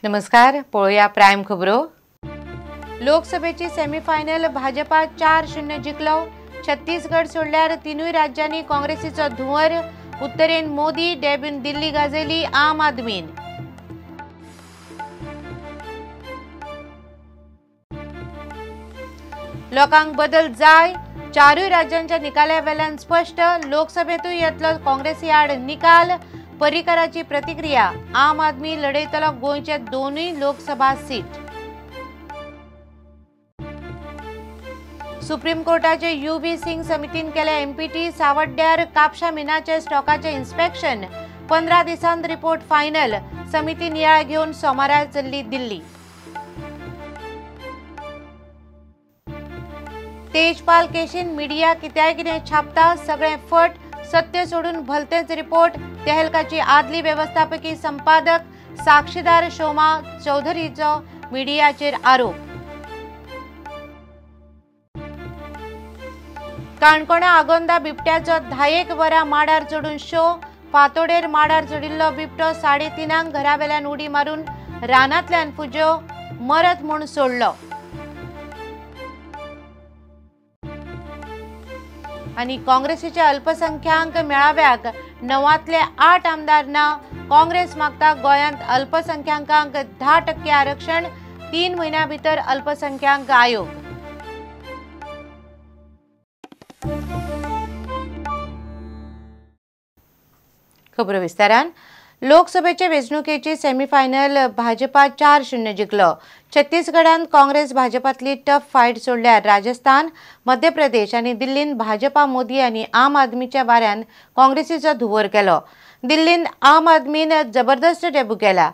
नमस्कार, पळूया प्राईम खबरो. लोकसभेची सेमीफायनल भाजपा 4-0 जिखलो. छत्तीसगड सोडल्यार तिनूय राज्यांनी काँग्रेसीचो धुंवर. उत्तरेन मोदी, डेब्यून दिल्ली गाजयली आम आदमीन. लोकांक बदल जाय. चारूय राज्यांच्या निकाला वेल्यान स्पष्ट. लोकसभेतूय येतलो काँग्रेसी आड निकाल. पर्रीकराची प्रतिक्रिया. आम आदमी लढयतलो गोंयचे दोनूय लोकसभा सीट. सुप्रीम कोर्टाचे UV सिंग समितीन केले MPT. सावड्ड्यार कापशा मिनाचे स्टॉकाचे इन्स्पेक्शन. 15 दिसांत रिपोर्ट फायनल. समिती नियाळ घेवन सोमारा चल्ली दिल्ली. तेजपाल केशीन मिडिया कित्याय कितें छापता सगळें फट. सत्य सोडून भलतेच रिपोर्ट. तेहलकाची आदली व्यवस्थापकी संपादक साक्षीदार शोमा चौधरीचो मिडियाचेर आरोप. काणकोणा आगोंदा बिबट्याचो 10 वरां माडार चडून शो. फातोडेर माडार चडिल्लो बिबटो 3:30 घरावेल्यान उडी मारून रानांतल्यान फुजो. मरत म्हूण सोडलो. आणि काँग्रेसीच्या अल्पसंख्याक मेळाव्याक 9तले 8 आमदार ना. काँग्रेस मागता गोंयांत अल्पसंख्याकांक 10% आरक्षण. 3 म्हयन्या भितर अल्पसंख्याक आयोग. खबर विस्तारान. लोकसभेचे वेंचणुकेची सेमीफायनल भाजपा 4-0 जिखलो. छत्तीसगडांत काँग्रेस भाजपातली टफ फायट सोडल्यार राजस्थान, मध्य प्रदेश आनी दिल्लीन भाजपा, मोदी आनी आम आदमीच्या वाऱ्यान काँग्रेसीचो धुंवर केलो. दिल्लीन आम आदमीन जबरदस्त डेब्यू केला.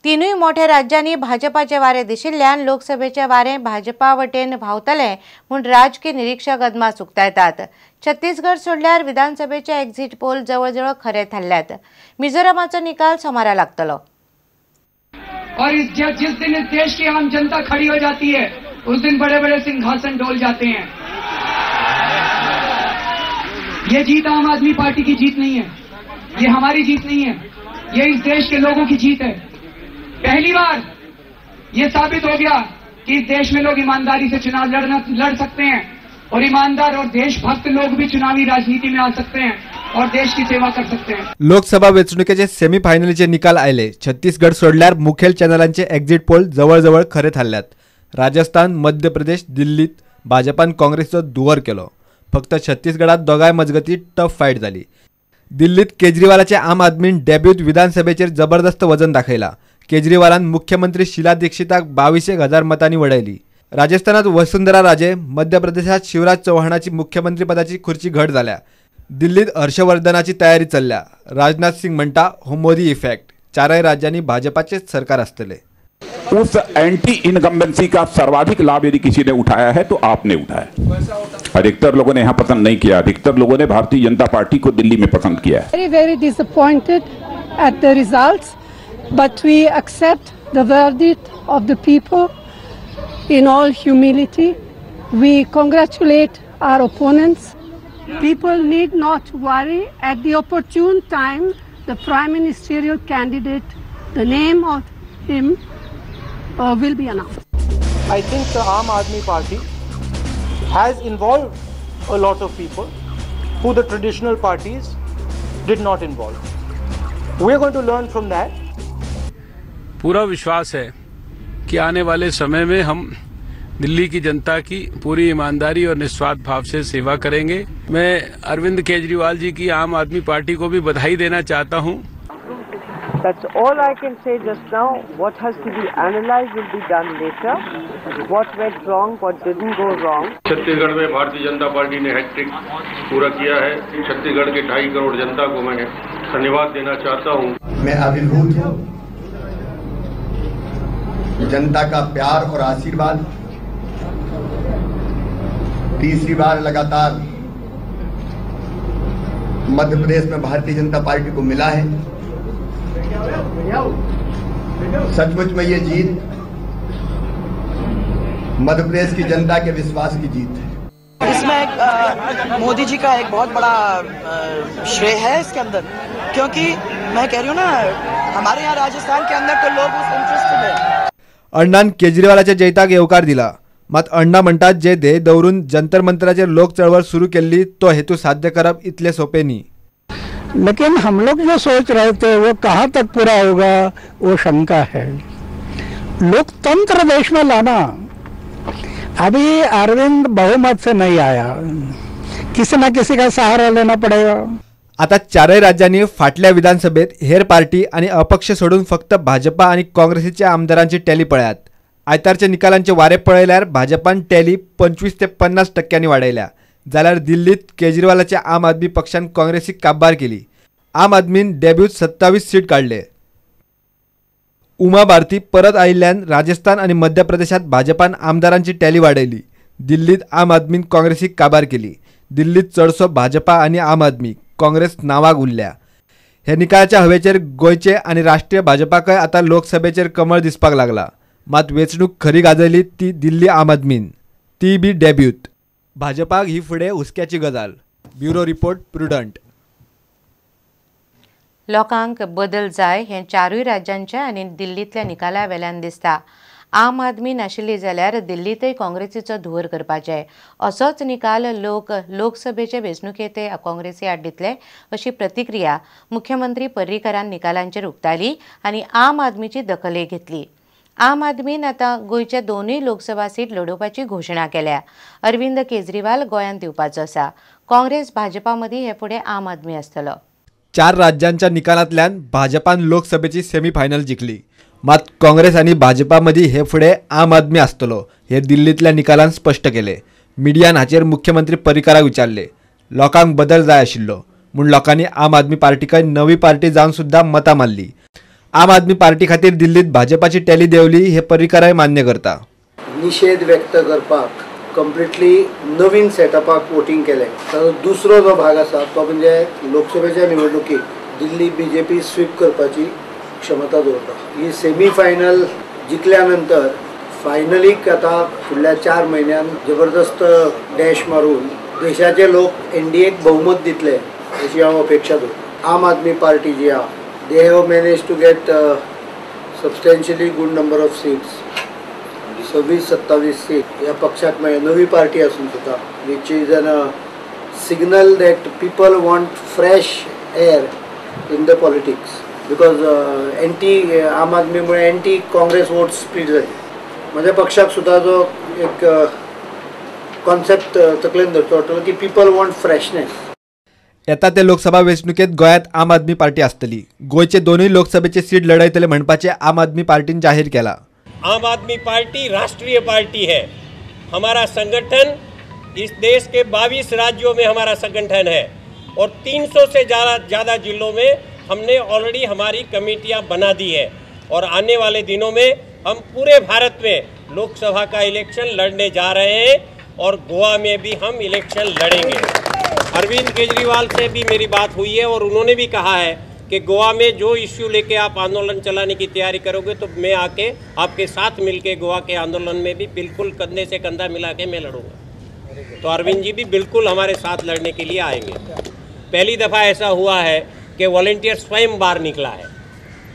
तिनूय मोठ्या राज्यांनी भाजपाचे वारे दिशिल्ल्यान लोकसभेचे वारे भाजपा वटेन व्हांवतले म्हूण राजकीय निरीक्षक अदमास उक्तायतात. छत्तीसगड सोडल्यार विधानसभेचे एक्झिट पोल जवळ खरे थारल्यात. मिझोरामाचो निकाल सोमारा लागतलो. और जिस दिन इस देश की आम जनता खड़ी हो जाती है उस दिन बड़े बड़े सिंहासन डोल जाते हैं. ये जीत आम आदमी पार्टी की जीत नहीं है, ये हमारी जीत नहीं है, ये इस देश के लोगों की जीत है. पहली बार ये साबित हो गया कि इस देश में लोग ईमानदारी से चुनाव लड़ सकते हैं और ईमानदार और देशभक्त लोग भी चुनावी राजनीति में आ सकते हैं और देश की सेवा कर सकते हैं. लोकसभा वेंचणुकेचे सेमीफायनलचे निकाल आयले. छत्तीसगड सोडल्यार मुखेल चॅनलांचे एक्झिट पोल जवळ खरे थारल्यात. राजस्थान, मध्य प्रदेश, दिल्लीत भाजपान काँग्रेसचो धुंवर केलो. फक्त छत्तीसगडात दोगांय मजगती टफ फायट जाली. दिल्लीत केजरीवालाच्या आम आदमीन डेब्यूत विधानसभेचेर जबरदस्त वजन दाखयला. केजरीवालान मुख्यमंत्री शीला दीक्षिताक 22,000 मतांनी वडयली. राजस्थानात वसुंधरा राजे, मध्य प्रदेशात शिवराज चौहानाची मुख्यमंत्रीपदाची खुर्ची घट झाल्या. दिल्लीत हर्षवर्धनाची तयारी चल्ल्या. राजनाथ सिंग म्हणटा हो मोदी इफेक्ट. चारही राज्यांनी भाजपाचेच सरकार असतले. उस एंटी इनकम्बेंसी का सर्वाधिक लाभ यदि किसी ने उठाया है तो आपने उठाया. अधिकतर लोगों ने यहाँ पसंद नहीं किया. अधिकतर लोगों ने भारतीय जनता पार्टी को दिल्ली में पसंद किया है. Very disappointed at the results, but we accept the verdict of the people in all humility. We congratulate our opponents. People need not worry. At the opportune time, the prime ministerial candidate, the name of him will be announced. I think the Aam Aadmi Party has involved a lot of people who the traditional parties did not involve. We are going to learn from that. पूरा विश्वास है कि आने वाले समय में हम दिल्ली की जनता की पूरी ईमानदारी और निस्वार्थ भाव से सेवा करेंगे. मैं अरविंद केजरीवाल जी की आम आदमी पार्टी को भी बधाई देना चाहता हूं. That's all I can say just now. What has to be analyzed will be done later. What went wrong, what didn't go wrong. Chhattisgarh में भारतीय जनता पार्टी ने हैट्रिक पूरा किया है. छत्तीसगढ़ के 2.5 करोड़ जनता को मैं धन्यवाद देना चाहता हूं. मैं अभिभूत हूं. जनता का प्यार और आशीर्वाद तीसरी बार लगातार मध्य प्रदेश में भारतीय जनता पार्टी को मिला है. सचमुच में ये जीत मध्य प्रदेश की जनता के विश्वास की जीत है. इसमें मोदी जी का एक बहुत बड़ा श्रेय है इसके अंदर, क्योंकि मैं कह रही हूँ ना हमारे यहाँ राजस्थान के अंदर तो लोग उस इंटरेस्टेड है। अण्णान केजरीवालाच्या जैताक येवकार दिला, मात अण्णा म्हणतात जे ध्येय दवरून जंतर मंतराचेर लोक चळवळ सुरू केल्ली तो हेतू साध्य करप इतले सोपे न्ही। लेकिन हम लोग जो सोच रहे थे वो कहाँ तक पूरा होगा वो शंका है। लोकतंत्र देश में लाना, अभी अरविंद बहुमत से नहीं आया, किसी न किसी का सहारा लेना पड़ेगा। आता चारही राज्यांनी फाटल्या विधानसभेत हेर पार्टी आणि अपक्ष सोडून फक्त भाजपा आणि काँग्रेसीच्या आमदारांची टॅली पळयात। आयतारच्या निकालांचे वारे पळयल्यार भाजपान टॅली 25 ते 50% वाडयल्या, जाल्यार दिल्लीत केजरीवालाच्या आम आदमी पक्षान काँग्रेसीक काबार केली। आम आदमीन डेब्यूत 27 सीट काढले। उमा भारती परत आयिल्ल्यान राजस्थान आणि मध्य प्रदेशात भाजपान आमदारांची टॅली वाडयली। दिल्लीत आम आदमीन काँग्रेसीक काबार केली। दिल्लीत चडसो भाजपा आणि आम आदमी, काँग्रेस नावाक उरल्या। हे निकालाच्या हवेचेर गोयचे आणि राष्ट्रीय भाजपाकय आता लोकसभेचेर कमळ दिसपाक लागला, मात वेचणूक खरी गाजयली ती दिल्ली आम आदमीन, ती बी डेब्यूत। भाजपाक ही फुडें हुस्क्याची गजाल। Bureau report, prudent. लोकांक बदल जाय हें चारूय राज्यांच्या आनी दिल्लींतल्या निकाला वेल्यान दिसता। आम आदमी नाशिल्ली जाल्यार दिल्लीतय काँग्रेसीचो धुवर करपाचे असोच निकाल लोकसभेचे वेंचणुकेंतय काँग्रेसी आड दितले अशी प्रतिक्रिया मुख्यमंत्री पर्रीकारान निकालांचेर उक्तायली आनी आम आदमीची दखलय घेतली। आम आदमीन आता गोंयच्या दोनूय लोकसभा सीट लडोवपाची घोशणा केल्या। अरविंद केजरीवाल गोंयांत येवपाचो आसा। काँग्रेस भाजपा मदीं हे फुडें आम आदमी आसतलो। 4 राज्यांच्या निकालांतल्यान भाजपान लोकसभेची सेमीफायनल जिखली, मात काँग्रेस आणि भाजपा मदीं हे फुडें आम आदमी आसतलो हे दिल्लीतल्या निकालान स्पष्ट केले। मिडियान हाचेर मुख्यमंत्री पर्रीकाराक विचारले। लोकांक बदल जाय आशिल्लो म्हूण लोकांनी आम आदमी पार्टीकय नवी पार्टी जावन सुद्धा मतां मारली। आम आदमी पार्टी खातीर दिल्लीत भाजपाची टॅली देंवली हे पर्रीकाराय मान्य करता। निषेध व्यक्त करपाक कंप्लिटली नवीन सेटअपाक वोटिंग केलें। ताचो दुसरो जो भाग आसा तो म्हणजे लोकसभेच्या निवडणुकीत दिल्ली बीजेपी स्वीप करपाची क्षमता दवरता। ही सेमी फायनल जिखल्या नंतर फायनलीक आता फुडल्या 4 म्हयन्यान जबरदस्त डॅश मारून देशाचे लोक एनडीएक बहुमत दितले अशी हांव अपेक्षा दवरता। आम आदमी पार्टी जी आहा, they have manage to get substantially good number of seats, 26-27 seat ह्या पक्षाक मेळ्ळे। नवी पार्टी आसून सुद्धा which is an signal that people want fresh air in the politics, because anti Aam आदमीमुळे एंटी काँग्रेस वोट स्प्लीट जाली। माझ्या पक्षाक सुद्धा जो एक कॉन्सेप्ट तकलेन धरचो पडटलो की पीपल वॉन्ट फ्रेशनेस। येता ते लोकसभा वेंचणुकेत गोंयांत आम आदमी पार्टी आसतली। गोंयचे दोनूय लोकसभेचे सीट लढयतले म्हणपाचे आम आदमी पार्टीन जाहीर केला। आम आदमी पार्टी राष्ट्रीय पार्टी है। हमारा संगठन इस देश के 22 राज्यों में हमारा संगठन है और 300 से ज़्यादा जिलों में हमने ऑलरेडी हमारी कमेटियां बना दी है और आने वाले दिनों में हम पूरे भारत में लोकसभा का इलेक्शन लड़ने जा रहे हैं और गोवा में भी हम इलेक्शन लड़ेंगे। अरविंद केजरीवाल से भी मेरी बात हुई है और उन्होंने भी कहा है कि गोवा में जो इश्यू लेके आप आंदोलन चलाने की तैयारी करोगे तो मैं आके आपके साथ मिलके गोवा के आंदोलन में भी बिल्कुल कंधे से कंधा मिला के मैं लड़ूंगा। तो अरविंद जी भी बिल्कुल हमारे साथ लड़ने के लिए आएंगे। पहली दफ़ा ऐसा हुआ है कि वॉलंटियर स्वयं बाहर निकला है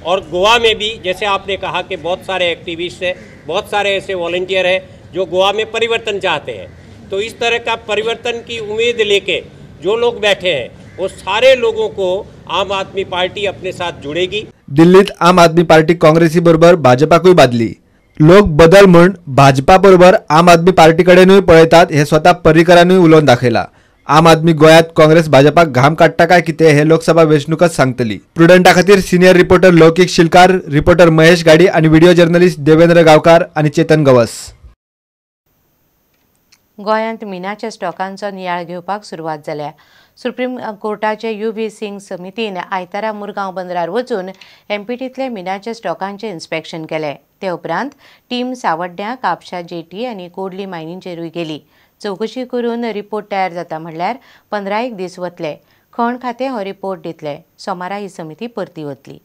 और गोवा में भी जैसे आपने कहा कि बहुत सारे एक्टिविस्ट हैं, बहुत सारे ऐसे वॉलंटियर हैं जो गोवा में परिवर्तन चाहते हैं। तो इस तरह का परिवर्तन की उम्मीद लेके जो लोग बैठे हैं वो सारे लोगों को आम आदमी पार्टी अपने साथ जुड़ेगी। दिल्लीत आम आदमी पार्टी काँग्रेसी बरोबर भाजपाकूय बादली। लोक बदल म्हूण भाजपा बरोबर आम आदमी पार्टीकडेनूय पळयतात हे स्वता पर्रीकारानूय उलोवन दाखयला। आम आदमी गोंयांत काँग्रेस भाजपाक घाम काडटा काय कितें हे लोकसभा वेंचणूकच सांगतली। प्रुडंटा खातीर सिनियर रिपोर्टर लौकिक शिलकार, रिपोर्टर महेश गाडी आणि व्हिडिओ जर्नलिस्ट देवेंद्र गावकार आणि चेतन गवस। गोंयांत मिनाच्या स्टॉकांचो नियाळ घेवपाक सुरवात जाल्या। सुप्रीम कोर्टाचे UV सिंग समितीन आयतारा मुरगांव बंदरार वचून एमपीटींतले मिनाच्या स्टॉकांचे इन्स्पेक्शन केले। ते उपरांत टीम सावड्ड्या, कापशा जेटी आनी कोडली मायनींचेरूय गेली। चौकशी करून रिपोर्ट तयार जाता म्हणल्यार 15 दीस वतले। खण खातें हो रिपोर्ट दितले। सोमारा ही समिती परती वतली।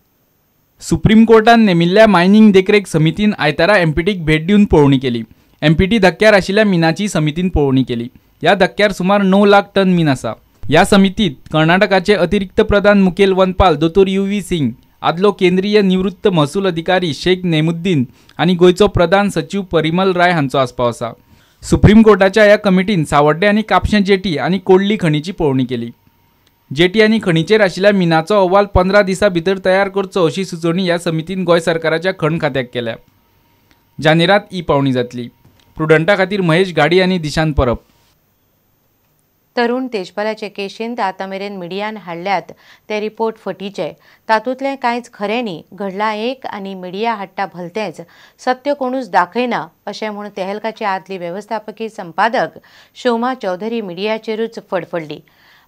सुप्रीम कोर्टान नेमिल्ल्या मायनिंग देखरेख समितीन आयतारा एमपीटीक भेट दिवन पळोवणी केली। एमपीटी धक्क्यार आशिल्ल्या मिनाची समितीन पळोवणी केली। ह्या धक्क्यार सुमार 9 लाख टन मीन आसा। ह्या समितीत कर्नाटकाचे अतिरिक्त प्रधान मुखेल वनपाल दोतोर UV सिंग, आदलो केंद्रीय निवृत्त महसूल अधिकारी शेख नेमुद्दीन आणि गोयचो प्रधान सचिव परिमल राय हांचो आस्पाव आसा। सुप्रीम कोर्टाच्या ह्या कमिटीन सावड्डे आनी कापशें जेटी आनी कोडली खणीची पळोवणी केली। जेटी आनी खणीचेर आशिल्ल्या मिनाचो अहवाल 15 दिसां भितर तयार करचो अशी सुचोवणी ह्या समितीन गोंय सरकाराच्या खण खात्याक केल्या। जानेरात ही पावणी जातली। प्रुडंटा खातीर महेश गाडी आनी दिशांत परब। तरुण तेजपालाचे केशींत आतामेरेन मिडियान हाडल्यात ते रिपोर्ट फटीचे। तातूंतलें कांयच खरें न्ही, घडलां एक आनी मिडिया हाडटा भलतेंच, सत्य कोणूच दाखयना अशें म्हूण तेहलकाचे आदली वेवस्थापकीय संपादक शोमा चौधरी मिडियाचेरूच फडफडली।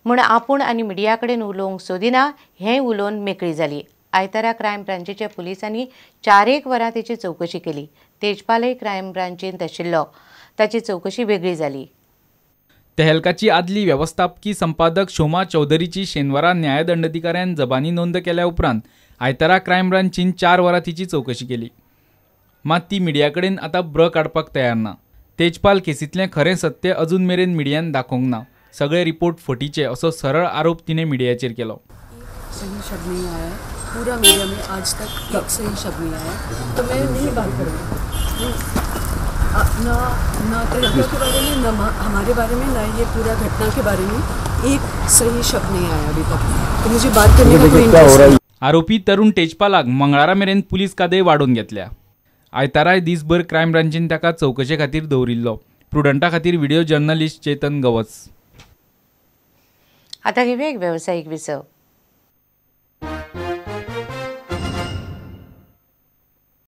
म्हूण आपूण आनी मिडिया कडेन उलोवंक सोदिना हें उलोवन मेकळी जाली। आयतारा क्रायम ब्रांचीच्या पुलिसांनी 4 वरां तेची चवकशी केली। तेजपालय क्रायम ब्रांचींत आशिल्लो, ताची चवकशी वेगळी जाली। तेहलकाची आदली वेवस्थापकीय संपादक शोमा चौधरीची शेनवारा न्यायदंडाधिकाऱ्यान जबानी नोंद केल्या उपरांत आयतारा क्रायम ब्रांचीन 4 वरां तिची चवकशी केली। मात ती मिडिया कडेन आतां ब्र काडपाक तयार ना। तेजपाल केसींतलें खरें सत्य अजून मेरेन मिडियान दाखोवंक ना। सगळे रिपोर्ट फटीचे असो सरळ आरोप तिने मिडियाचेर केलो। सही शब्द नहीं आया है, पूरा मीडिया में आज तक एक सही शब्द नहीं आया, तो मैं नहीं बात करूँगी ना तेहलका के बारे में, ना हमारे बारे में, ना ये पूरा घटना के बारे में एक सही शब्द नहीं आया अभी तक, तो मुझे बात करने का कोई इंटरेस्ट नहीं। आरोपी तरुण तेजपालाक मंगळारा मेरेन पुलीस कादय वाडोवन घेतल्या। आयताराय दिसभर क्रायम ब्रांचीन ताका चवकशे खातीर दवरिल्लो। प्रुडंटा खातीर व्हिडिओ जर्नलिस्ट चेतन गवस। आता घेऊया एक व्यावसायिक विसव।